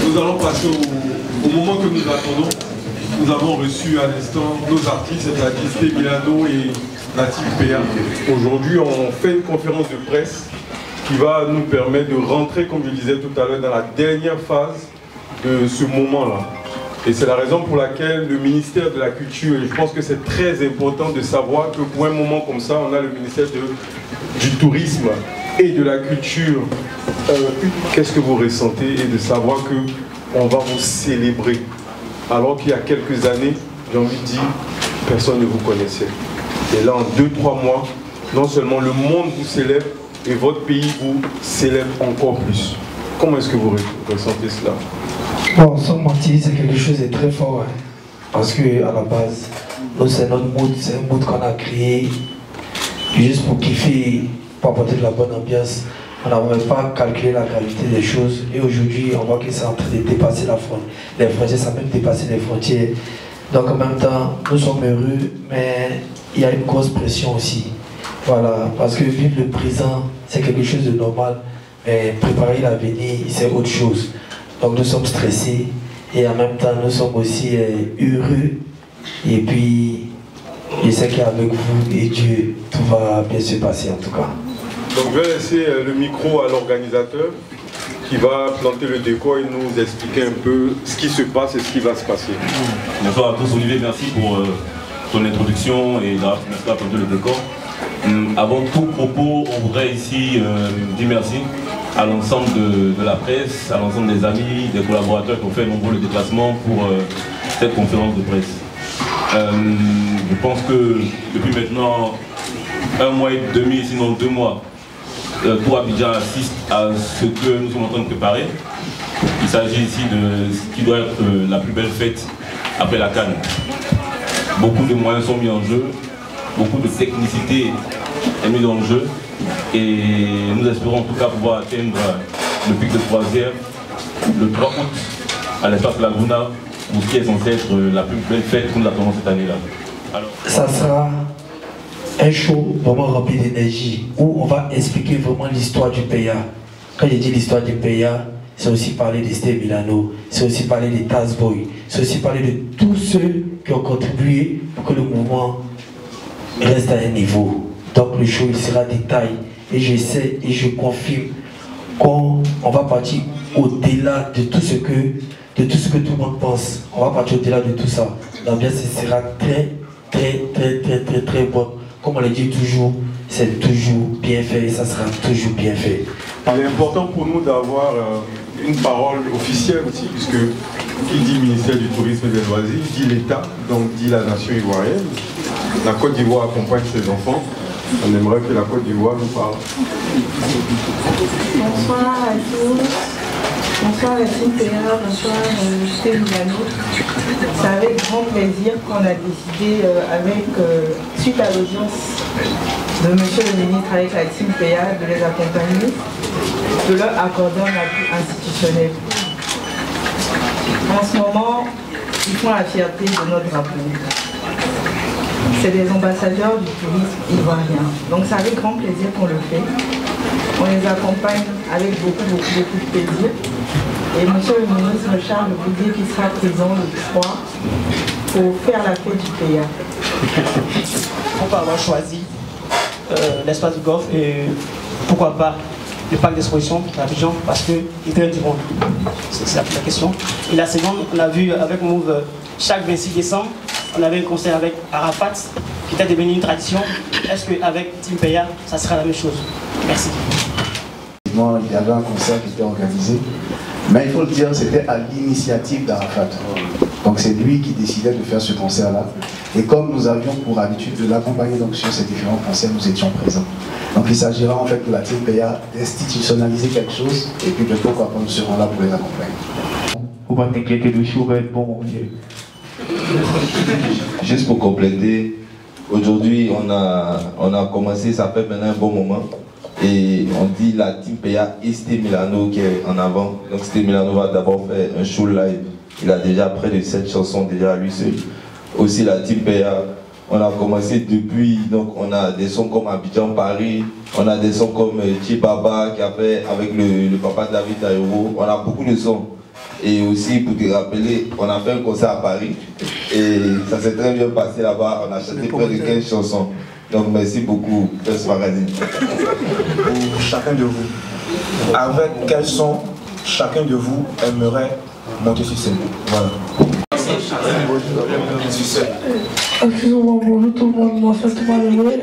Nous allons passer au moment que nous attendons. Nous avons reçu à l'instant nos artistes, c'est-à-dire Sté Milano et la Team PA. Aujourd'hui, on fait une conférence de presse qui va nous permettre de rentrer, comme je disais tout à l'heure, dans la dernière phase de ce moment-là. Et c'est la raison pour laquelle le ministère de la Culture, et je pense que c'est très important de savoir que pour un moment comme ça, on a le ministère du Tourisme et de la Culture. Qu'est-ce que vous ressentez et de savoir qu'on va vous célébrer alors qu'il y a quelques années, j'ai envie de dire, personne ne vous connaissait. Et là, en 2-3 mois, non seulement le monde vous célèbre, et votre pays vous célèbre encore plus. Comment est-ce que vous ressentez cela? Bon, sans mentir, c'est quelque chose de très fort. Hein. Parce que à la base, c'est notre mood, c'est un mood qu'on a créé juste pour kiffer, pour apporter de la bonne ambiance. On n'avait pas calculé la qualité des choses. Et aujourd'hui, on voit que c'est en train de dépasser les frontières, ça peut même dépasser les frontières. Donc en même temps, nous sommes heureux, mais il y a une grosse pression aussi. Voilà, parce que vivre le présent, c'est quelque chose de normal, mais préparer l'avenir, c'est autre chose. Donc nous sommes stressés et en même temps, nous sommes aussi heureux. Et puis, je sais qu'avec vous et Dieu, tout va bien se passer en tout cas. Donc je vais laisser le micro à l'organisateur qui va planter le décor et nous expliquer un peu ce qui se passe et ce qui va se passer. Bonsoir à tous, Olivier, merci pour ton introduction et d'avoir planté le décor. Avant tout propos, on voudrait ici dire merci à l'ensemble de la presse, à l'ensemble des amis, des collaborateurs qui ont fait nombreux le déplacement pour cette conférence de presse. Je pense que depuis maintenant 1 mois et demi, sinon 2 mois, tout Abidjan assiste à ce que nous sommes en train de préparer. Il s'agit ici de ce qui doit être la plus belle fête après la CAN. Beaucoup de moyens sont mis en jeu, beaucoup de technicité est mise en jeu et nous espérons en tout cas pouvoir atteindre le pic de croisière le 3 août à l'espace Laguna, pour ce qui est censé être la plus belle fête que nous attendons cette année-là. Ça sera un show vraiment rempli d'énergie où on va expliquer vraiment l'histoire du PA. Quand je dis l'histoire du PA, c'est aussi parler de Sté Milano, c'est aussi parler de Tazboy, c'est aussi parler de tous ceux qui ont contribué pour que le mouvement reste à un niveau. Donc le show il sera détail et je sais et je confirme qu'on va partir au-delà de tout ce que tout le monde pense. On va partir au-delà de tout ça. L'ambiance sera très bonne. Comme on le dit toujours, c'est toujours bien fait et ça sera toujours bien fait. Il est important pour nous d'avoir une parole officielle aussi, puisque qui dit ministère du Tourisme et des Loisirs, dit l'État, donc dit la nation ivoirienne. La Côte d'Ivoire accompagne ses enfants. On aimerait que la Côte d'Ivoire nous parle. Bonsoir à tous. Bonsoir la Team PA, bonsoir Sté Milano. C'est avec grand plaisir qu'on a décidé, suite à l'audience de Monsieur le ministre avec la Team PA, de les accompagner, de leur accorder un appui institutionnel. En ce moment, ils font la fierté de notre drapeau. C'est des ambassadeurs du tourisme ivoirien. Donc c'est avec grand plaisir qu'on le fait. On les accompagne avec beaucoup de plaisir. Et monsieur le ministre Charles vous dit qu'il sera présent le 3 pour faire la fête du PA. On peut avoir choisi l'espace du golf et pourquoi pas le parc d'exposition d'Abidjan parce qu'il est très du monde. C'est la première question. Et la seconde, on a vu avec Move chaque 26 décembre, on avait un concert avec Arafat qui était devenu une tradition. Est-ce qu'avec Team PA, ça sera la même chose? Merci. Il y avait un concert qui était organisé, mais il faut le dire, c'était à l'initiative d'Arafat. Donc c'est lui qui décidait de faire ce concert-là. Et comme nous avions pour habitude de l'accompagner sur ces différents concerts, nous étions présents. Donc il s'agira en fait pour la Team PA d'institutionnaliser quelque chose, et puis de pourquoi pas nous serons là pour les accompagner. Faut pas t'inquiéter, le show va être bon, mon Dieu. Juste pour compléter, aujourd'hui on a commencé, ça fait maintenant un bon moment. Et on dit la Team PA et Sté Milano qui est en avant. Donc Sté Milano va d'abord faire un show live. Il a déjà près de 7 chansons déjà à lui seul. Aussi la Team PA On a commencé depuis, donc on a des sons comme Abidjan Paris, on a des sons comme Chibaba qui a fait avec le papa David Taïro, on a beaucoup de sons. Et aussi pour te rappeler, on a fait un concert à Paris et ça s'est très bien passé là-bas, on a chanté près de 15 chansons. Donc merci beaucoup, First Magazine. Pour chacun de vous, avec quel son chacun de vous aimerait monter sur scène? Voilà. Excusez-moi, bonjour tout le monde, moi c'est Thomas Leloué.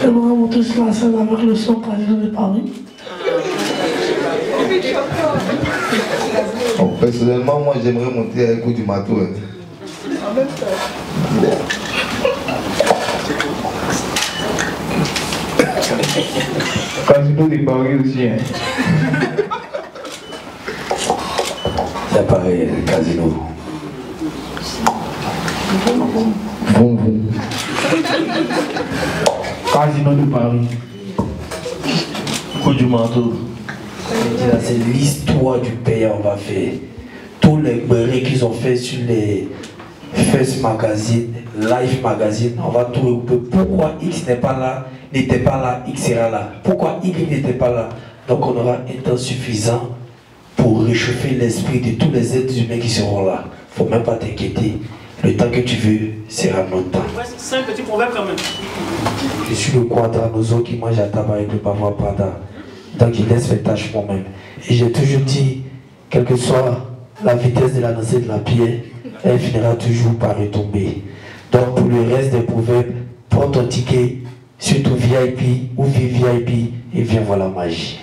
J'aimerais monter sur la scène avec le son Casino de Paris. Bon, personnellement, moi j'aimerais monter avec Coup du Matou. Casino de Paris aussi. Hein. C'est pareil, le casino. Bon. Casino de Paris. Coup du Manteau. C'est l'histoire du pays on va faire. Tous les bérets qu'ils ont fait sur les First Magazine, Life Magazine, on va tout regrouper. Pourquoi X n'était pas là, X sera là. Pourquoi Y n'était pas là. Donc on aura un temps suffisant pour réchauffer l'esprit de tous les êtres humains qui seront là. Faut même pas t'inquiéter. Le temps que tu veux sera notre temps. C'est un petit proverbe quand même. Je suis le quadranoso qui mange à table avec le pavot Prada. Donc il laisse mes tâches moi-même. Et j'ai toujours dit, quelle que soit la vitesse de la lancée de la pierre, elle finira toujours par retomber. Donc pour le reste des proverbes, prends ton ticket, surtout VIP ou VIP et viens voir la magie.